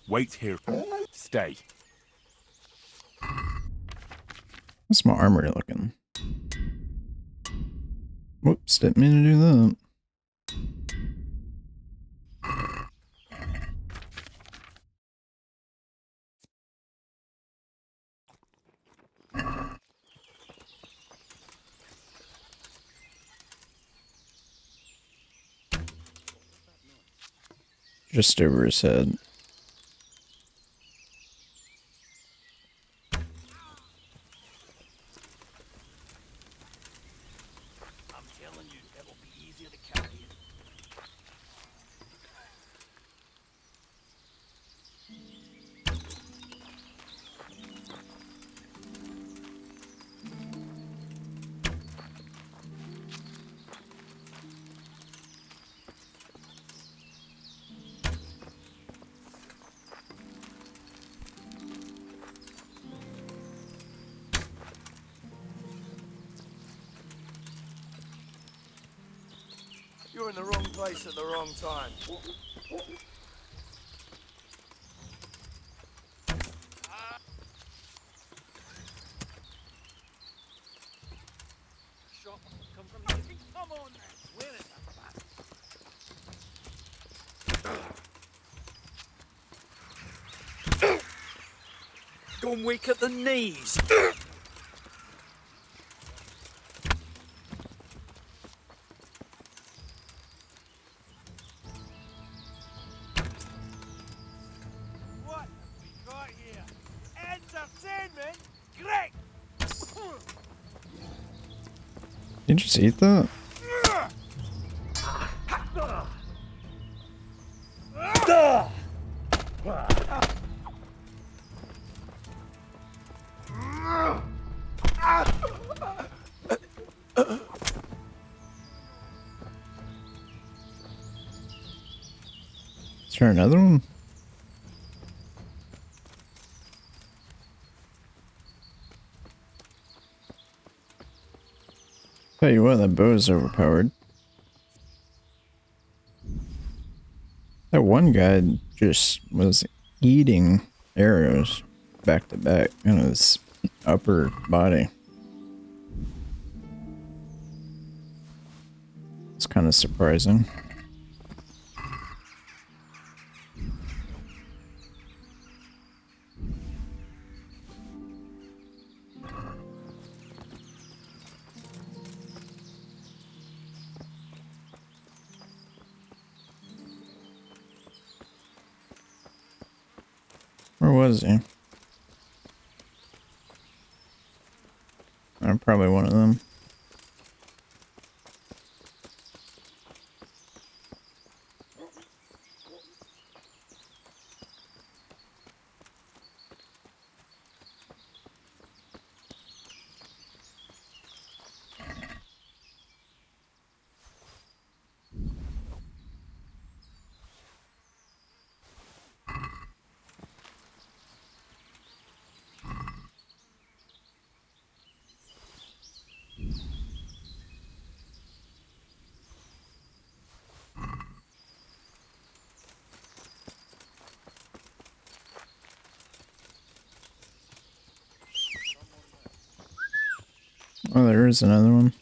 Wait here. Stay. What's my armory looking? Whoops, didn't mean to do that. Just over his head. I'm telling you, it will be easier to carry it. You're in the wrong place at the wrong time. Shot must come from here. Come on, man. Where is that? Gone weak at the knees. What have we got here? Entertainment? Great! Did you just eat that? Is there another one? Tell you what, that bow is overpowered. That one guy just was eating arrows back to back in his upper body. It's kind of surprising. Where was he? Probably one of them. Oh, there is another one.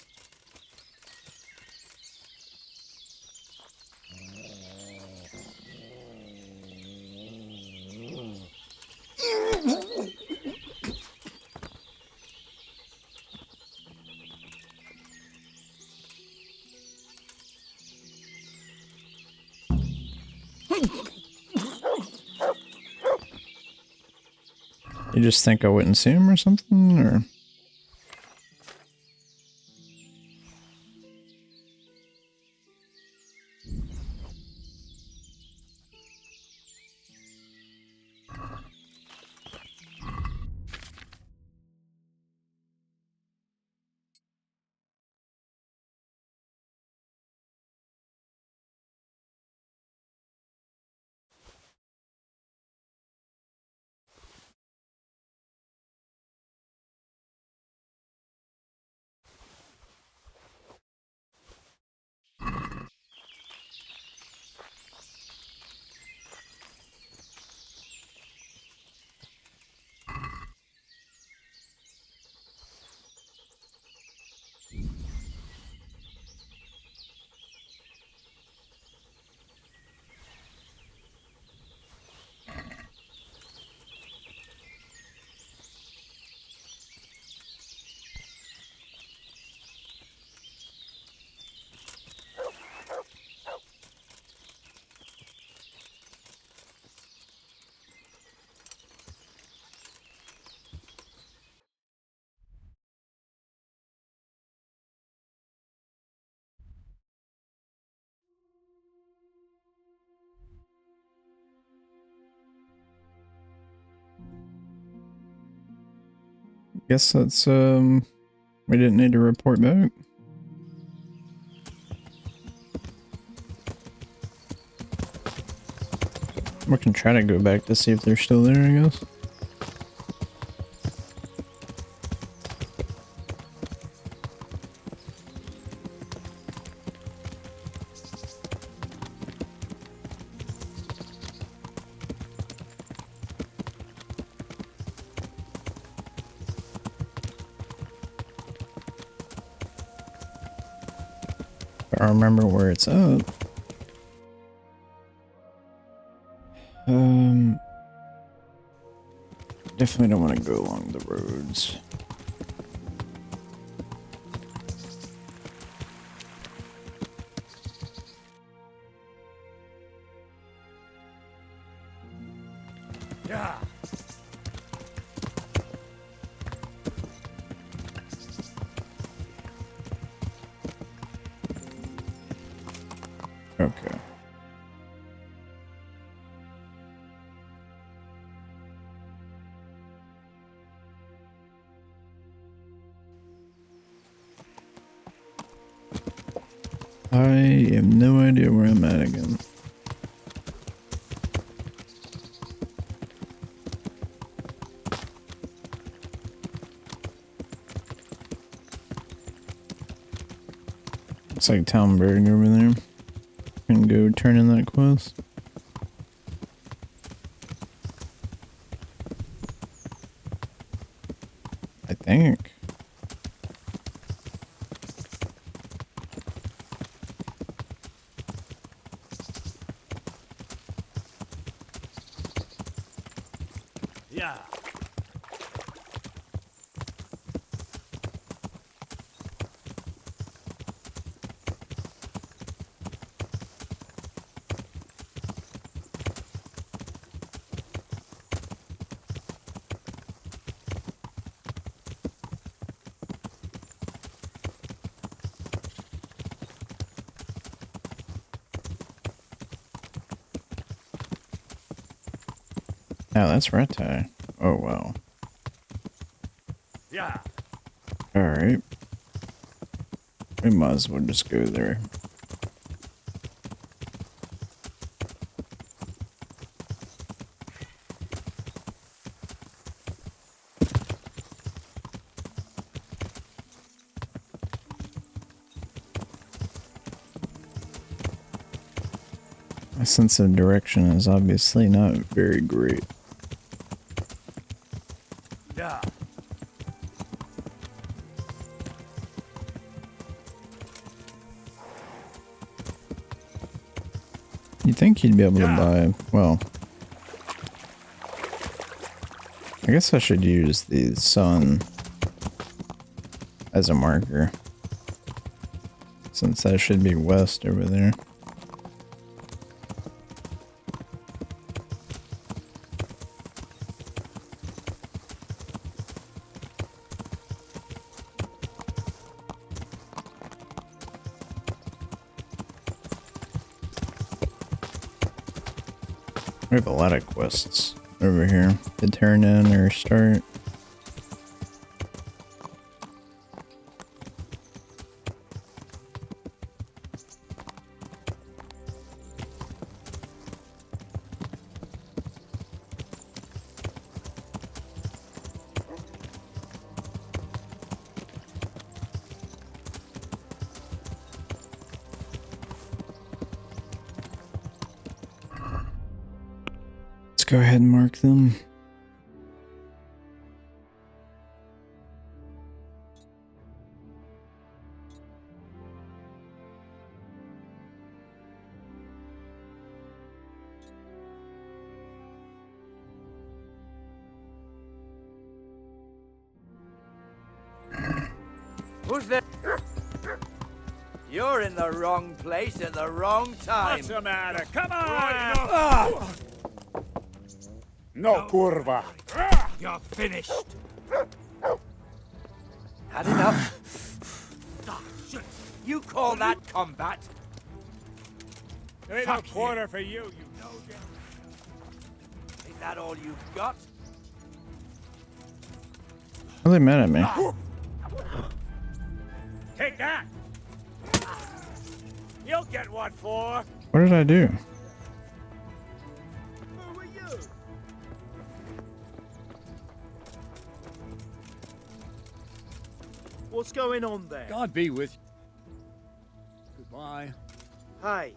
You just think I wouldn't see him or something, or? Guess that's, we didn't need to report back. We can try to go back to see if they're still there, I guess. I remember where it's at. Definitely don't want to go along the roads. Yeah. Okay. I have no idea where I'm at again. Looks like Talmberg over there. Can go turn in that quest. I think. Yeah. Oh, that's Reti. Oh, wow. Yeah. Alright. We might as well just go there. My sense of direction is obviously not very great. Yeah. You'd think you'd be able to Yeah. buy, well, I guess I should use the sun as a marker, since that should be west over there. We have a lot of quests over here to turn in or start. Let's go ahead and mark them. Who's there? You're in the wrong place at the wrong time. What's the matter? Come on! Ah! No, kurva! You're finished. Had enough? Ah, shit. You call that combat? There ain't no quarter for you, you know. Is that all you've got? Are they mad at me? Take that! You'll get one for. What did I do? Who are you? What's going on there? God be with you. Goodbye. Hey,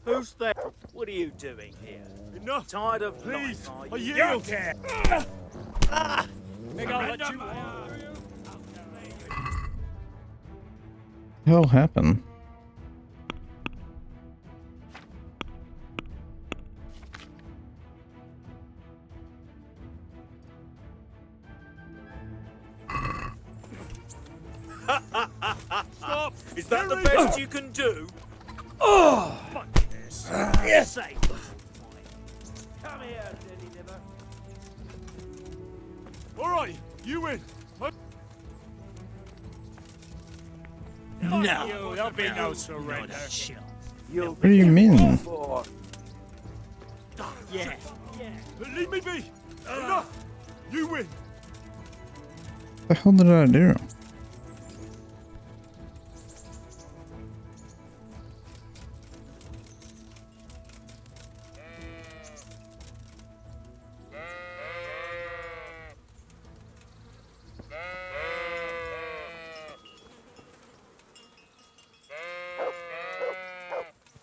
who's there? What are you doing here? Enough. Tired of Please. life, I are you? yield. Think I'll let you. The hell happened? Stop. Is that the best you can do? Oh! Fuck this. Yes, I. Come here, Dilly Liver. All right. You win. No, You, there'll be no surrender. You'll What do you mean? for. Yeah, yeah. But leave me be. Enough. You win. What the hell did I do?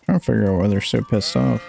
Trying to figure out why they're so pissed off.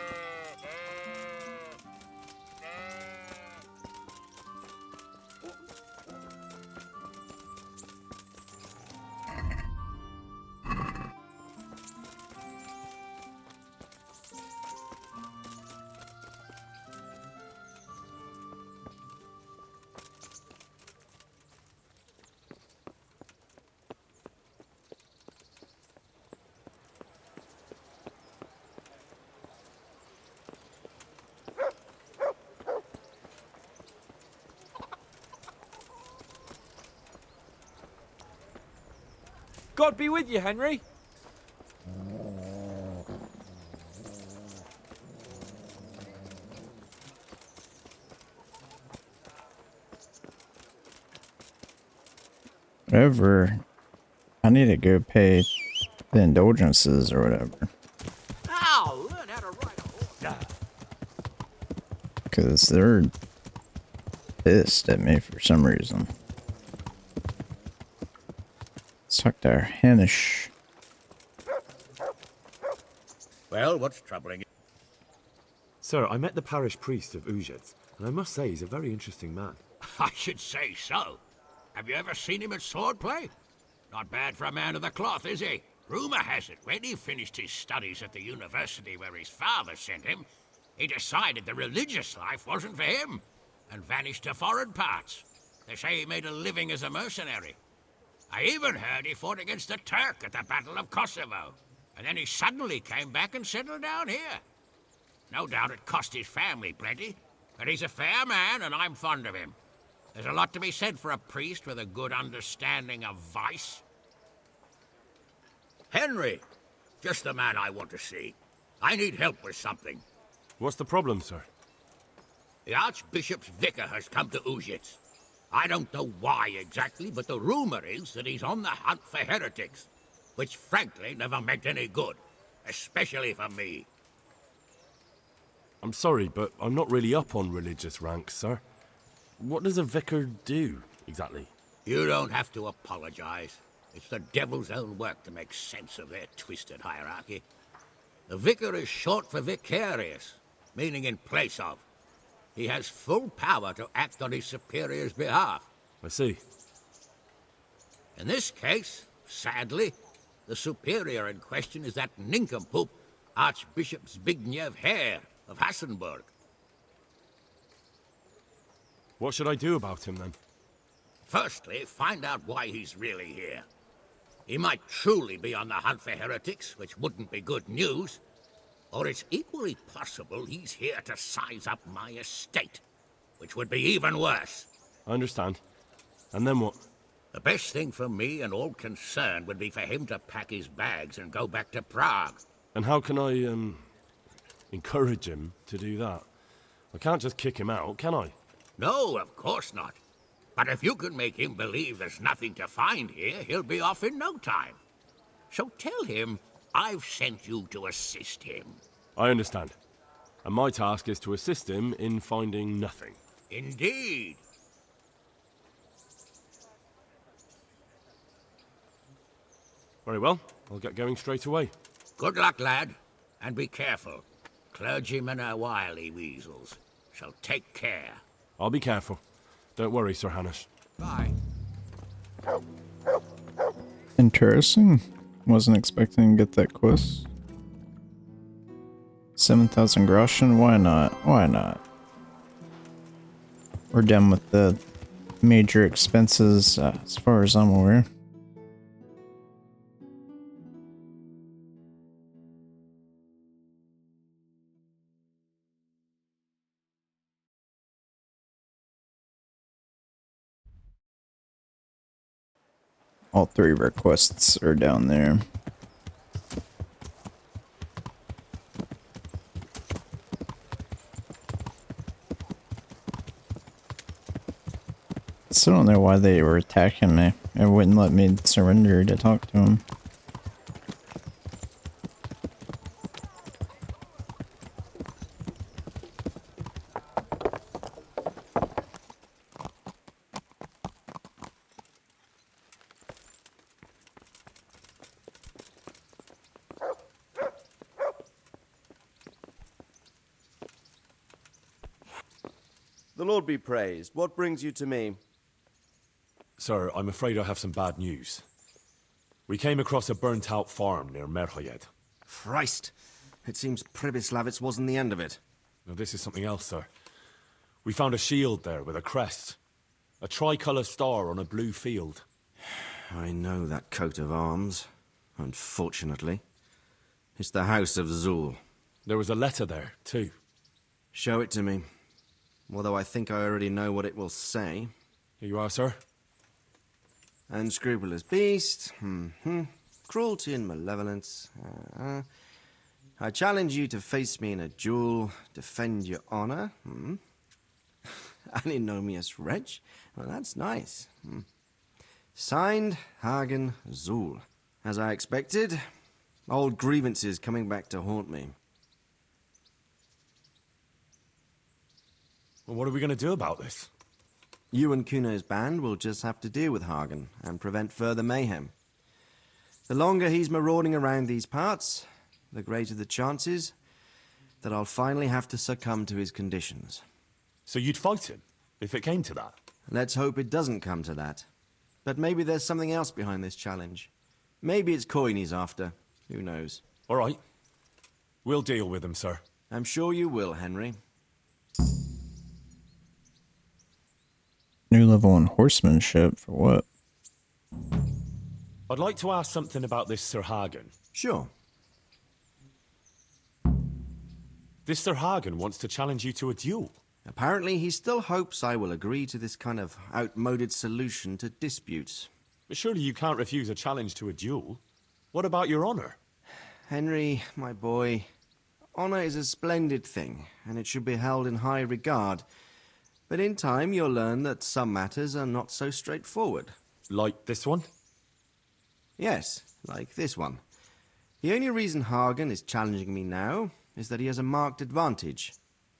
God be with you, Henry. Whatever. I need to go pay the indulgences or whatever. Ow! Learn how to ride a horse. Because they're pissed at me for some reason. Let's talk to our Hanish. Well, what's troubling you? Sir, I met the parish priest of Uzhitz, and I must say he's a very interesting man. I should say so. Have you ever seen him at swordplay? Not bad for a man of the cloth, is he? Rumor has it, when he finished his studies at the university where his father sent him, he decided the religious life wasn't for him, and vanished to foreign parts. They say he made a living as a mercenary. I even heard he fought against the Turk at the Battle of Kosovo, and then he suddenly came back and settled down here. No doubt it cost his family plenty, but he's a fair man, and I'm fond of him. There's a lot to be said for a priest with a good understanding of vice. Henry, just the man I want to see. I need help with something. What's the problem, sir? The Archbishop's vicar has come to Uzhitz. I don't know why exactly, but the rumor is that he's on the hunt for heretics, which frankly never meant any good, especially for me. I'm sorry, but I'm not really up on religious ranks, sir. What does a vicar do, exactly? You don't have to apologize. It's the devil's own work to make sense of their twisted hierarchy. The vicar is short for vicarious, meaning in place of. He has full power to act on his superior's behalf. I see. In this case, sadly, the superior in question is that nincompoop, Archbishop Zbigniew Hare of Hassenburg. What should I do about him, then? Firstly, find out why he's really here. He might truly be on the hunt for heretics, which wouldn't be good news. Or it's equally possible he's here to size up my estate, which would be even worse. I understand. And then what? The best thing for me and all concerned would be for him to pack his bags and go back to Prague. And how can I, encourage him to do that? I can't just kick him out, can I? No, of course not. But if you can make him believe there's nothing to find here, he'll be off in no time. So tell him I've sent you to assist him. I understand. And my task is to assist him in finding nothing. Indeed. Very well. I'll get going straight away. Good luck, lad. And be careful. Clergymen are wily weasels. So take care. I'll be careful. Don't worry, Sir Hanush. Bye. Interesting. Wasn't expecting to get that quest. 7,000 groschen? Why not? Why not? We're done with the major expenses as far as I'm aware. All three of our quests are down there. Still don't know why they were attacking me. It wouldn't let me surrender to talk to them. The Lord be praised. What brings you to me? Sir, I'm afraid I have some bad news. We came across a burnt-out farm near Merhoyed. Christ! It seems Pribyslavitz wasn't the end of it. Now, this is something else, sir. We found a shield there with a crest. A tricolour star on a blue field. I know that coat of arms, unfortunately. It's the House of Zul. There was a letter there, too. Show it to me. Although I think I already know what it will say. Here you are, sir. Unscrupulous beast. Cruelty and malevolence. I challenge you to face me in a duel, defend your honor. Antinomius wretch. Well, that's nice. Signed, Hagen Zul. As I expected, old grievances coming back to haunt me. Well, what are we going to do about this? You and Kuno's band will just have to deal with Hagen and prevent further mayhem. The longer he's marauding around these parts, the greater the chances that I'll finally have to succumb to his conditions. So you'd fight him, if it came to that? Let's hope it doesn't come to that. But maybe there's something else behind this challenge. Maybe it's coin he's after. Who knows? All right. We'll deal with him, sir. I'm sure you will, Henry. New level in horsemanship for what? I'd like to ask something about this Sir Hagen. Sure. This Sir Hagen wants to challenge you to a duel. Apparently, he still hopes I will agree to this kind of outmoded solution to disputes. But surely you can't refuse a challenge to a duel. What about your honor? Henry, my boy, honor is a splendid thing, and it should be held in high regard. But in time, you'll learn that some matters are not so straightforward. Like this one? Yes, like this one. The only reason Hagen is challenging me now is that he has a marked advantage.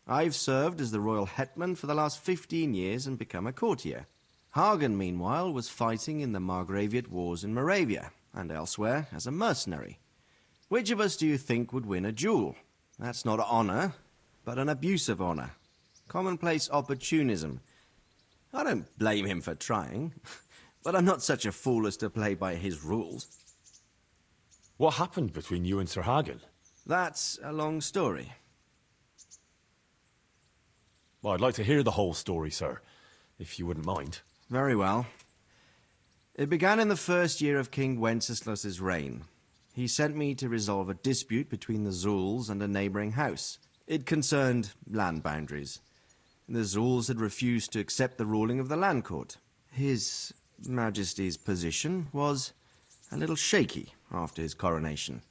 I've served as the royal hetman for the last 15 years and become a courtier. Hagen, meanwhile, was fighting in the Margraviate Wars in Moravia and elsewhere as a mercenary. Which of us do you think would win a duel? That's not honor, but an abuse of honor. Commonplace opportunism. I don't blame him for trying, but I'm not such a fool as to play by his rules. What happened between you and Sir Hagen? That's a long story. Well, I'd like to hear the whole story, sir, if you wouldn't mind. Very well. It began in the first year of King Wenceslas's reign. He sent me to resolve a dispute between the Zuls and a neighboring house. It concerned land boundaries. The Zuls had refused to accept the ruling of the land court. His Majesty's position was a little shaky after his coronation.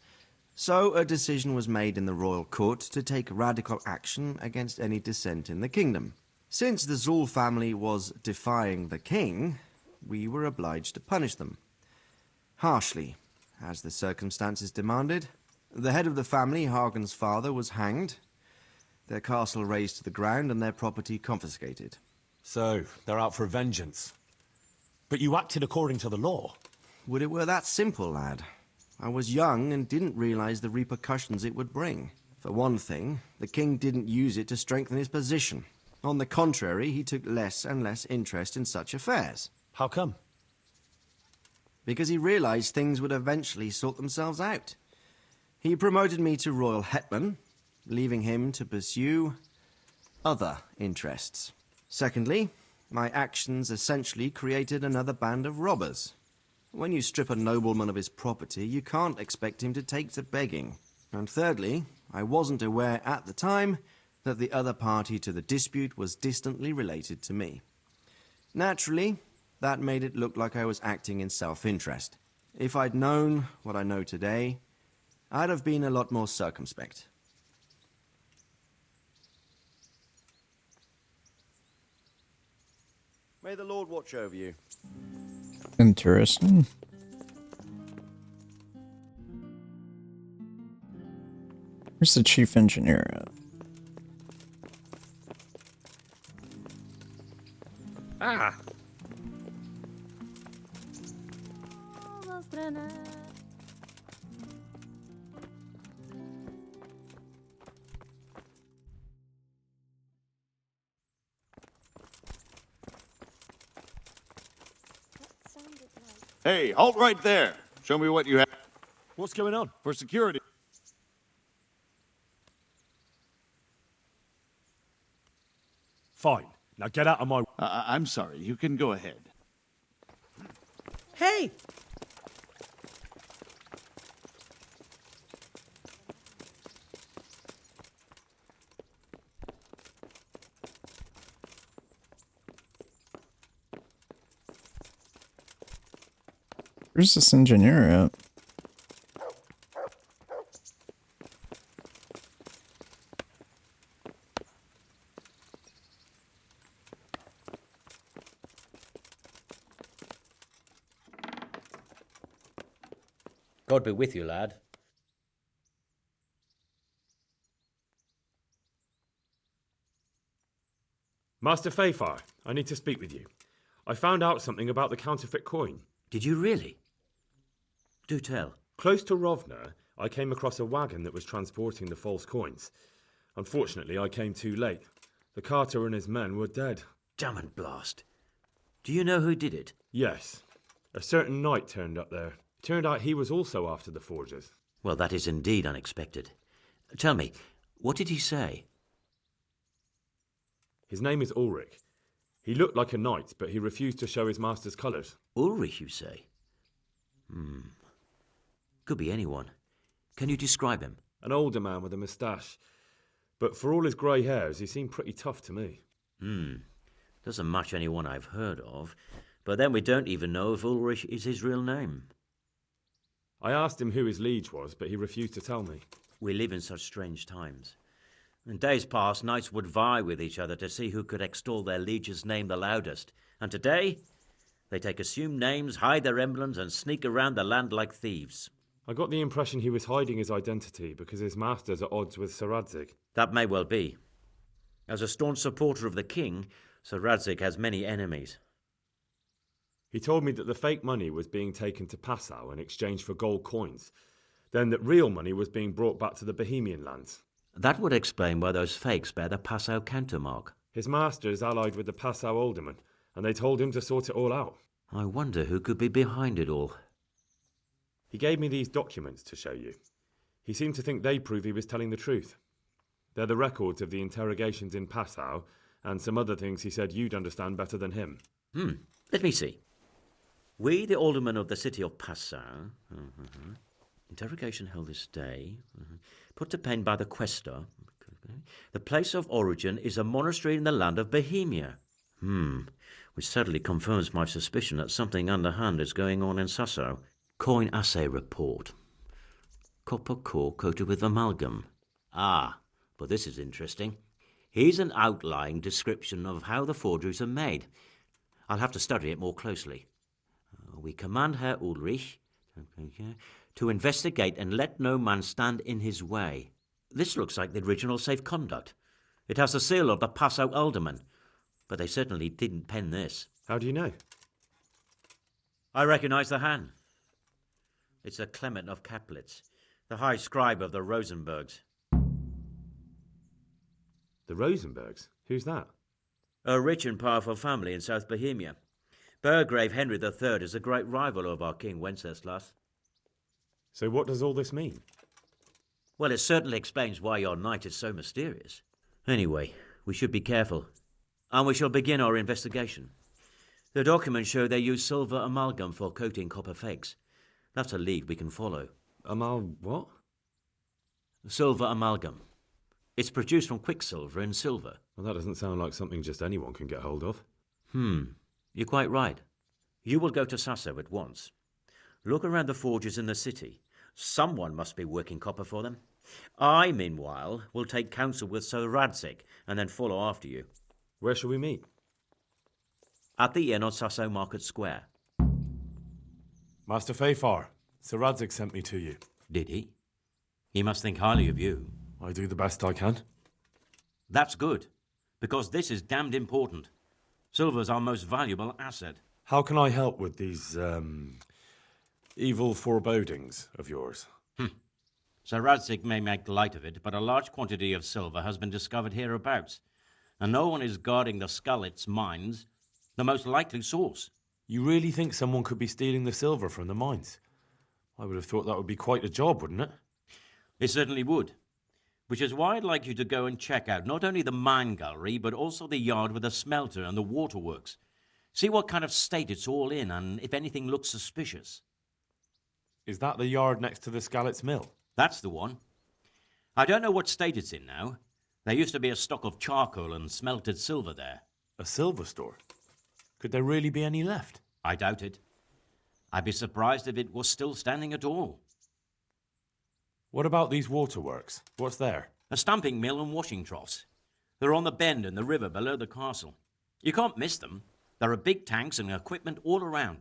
So a decision was made in the royal court to take radical action against any dissent in the kingdom. Since the Zul family was defying the king, we were obliged to punish them. Harshly, as the circumstances demanded. The head of the family, Hagen's father, was hanged, their castle razed to the ground and their property confiscated. So, they're out for vengeance. But you acted according to the law. Would it were that simple, lad. I was young and didn't realize the repercussions it would bring. For one thing, the king didn't use it to strengthen his position. On the contrary, he took less and less interest in such affairs. How come? Because he realized things would eventually sort themselves out. He promoted me to royal hetman, leaving him to pursue other interests. Secondly, my actions essentially created another band of robbers. When you strip a nobleman of his property, you can't expect him to take to begging. And thirdly, I wasn't aware at the time that the other party to the dispute was distantly related to me. Naturally, that made it look like I was acting in self-interest. If I'd known what I know today, I'd have been a lot more circumspect. May the Lord watch over you. Interesting. Where's the chief engineer at? Ah, Hey, halt right there. Show me what you have What's going on? for security. Fine. Now get out of my... I'm sorry. You can go ahead. Hey! Where's this engineer at? God be with you, lad. Master Fafar, I need to speak with you. I found out something about the counterfeit coin. Did you really? Do tell. Close to Rovna, I came across a wagon that was transporting the false coins. Unfortunately, I came too late. The carter and his men were dead. Damn and blast. Do you know who did it? Yes. A certain knight turned up there. Turned out he was also after the forgers. Well, that is indeed unexpected. Tell me, what did he say? His name is Ulrich. He looked like a knight, but he refused to show his master's colours. Ulrich, you say? Could be anyone. Can you describe him? An older man with a moustache. But for all his grey hairs, he seemed pretty tough to me. Doesn't match anyone I've heard of. But then we don't even know if Ulrich is his real name. I asked him who his liege was, but he refused to tell me. We live in such strange times. In days past, knights would vie with each other to see who could extol their liege's name the loudest. And today, they take assumed names, hide their emblems, and sneak around the land like thieves. I got the impression he was hiding his identity because his master's at odds with Sir Radzig. That may well be. As a staunch supporter of the king, Sir Radzig has many enemies. He told me that the fake money was being taken to Passau in exchange for gold coins, then that real money was being brought back to the Bohemian lands. That would explain why those fakes bear the Passau countermark. His master is allied with the Passau alderman, and they told him to sort it all out. I wonder who could be behind it all. He gave me these documents to show you. He seemed to think they prove he was telling the truth. They're the records of the interrogations in Passau, and some other things he said you'd understand better than him. Let me see. We, the aldermen of the city of Passau, interrogation held this day, put to pen by the quaestor. The place of origin is a monastery in the land of Bohemia. Which certainly confirms my suspicion that something underhand is going on in Sassau. Coin assay report. Copper core coated with amalgam. Ah, but this is interesting. Here's an outline description of how the forgeries are made. I'll have to study it more closely. We command Herr Ulrich to investigate and let no man stand in his way. This looks like the original safe conduct. It has the seal of the Passau alderman, but they certainly didn't pen this. How do you know? I recognize the hand. It's a Clement of Kaplitz, the high scribe of the Rosenbergs. The Rosenbergs? Who's that? A rich and powerful family in South Bohemia. Burgrave Henry III is a great rival of our King Wenceslas. So what does all this mean? Well, it certainly explains why your knight is so mysterious. Anyway, we should be careful, and we shall begin our investigation. The documents show they use silver amalgam for coating copper fakes. That's a lead we can follow. What? Silver amalgam. It's produced from quicksilver and silver. Well, that doesn't sound like something just anyone can get hold of. You're quite right. You will go to Sasso at once. Look around the forges in the city. Someone must be working copper for them. I, meanwhile, will take counsel with Sir Radzig and then follow after you. Where shall we meet? At the inn on Sasso Market Square. Master Fafar, Sir Radzig sent me to you. Did he? He must think highly of you. I do the best I can. That's good, because this is damned important. Silver's our most valuable asset. How can I help with these, evil forebodings of yours? Sir Radzig may make light of it, but a large quantity of silver has been discovered hereabouts, and no one is guarding the Skalitz mines, the most likely source. You really think someone could be stealing the silver from the mines? I would have thought that would be quite a job, wouldn't it? It certainly would. Which is why I'd like you to go and check out not only the mine gallery, but also the yard with the smelter and the waterworks. See what kind of state it's all in, and if anything looks suspicious. Is that the yard next to the Skalitz mill? That's the one. I don't know what state it's in now. There used to be a stock of charcoal and smelted silver there. A silver store? Could there really be any left? I doubt it. I'd be surprised if it was still standing at all. What about these waterworks? What's there? A stamping mill and washing troughs. They're on the bend in the river below the castle. You can't miss them. There are big tanks and equipment all around.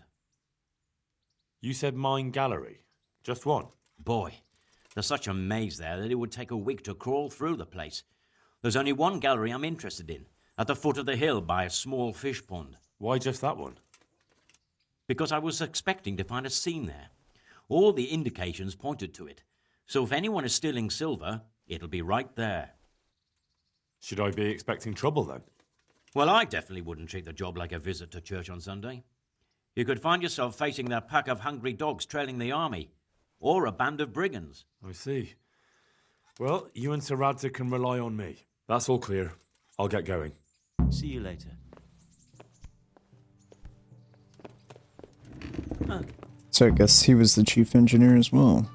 You said mine gallery. Just one? Boy, there's such a maze there that it would take a week to crawl through the place. There's only one gallery I'm interested in, at the foot of the hill by a small fish pond. Why just that one? Because I was expecting to find a scene there. All the indications pointed to it. So if anyone is stealing silver, it'll be right there. Should I be expecting trouble then? Well, I definitely wouldn't treat the job like a visit to church on Sunday. You could find yourself facing that pack of hungry dogs trailing the army, or a band of brigands. I see. Well, you and Sir Radzig can rely on me. That's all clear. I'll get going. See you later. So I guess he was the chief engineer as well.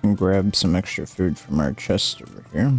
And grab some extra food from our chest over here.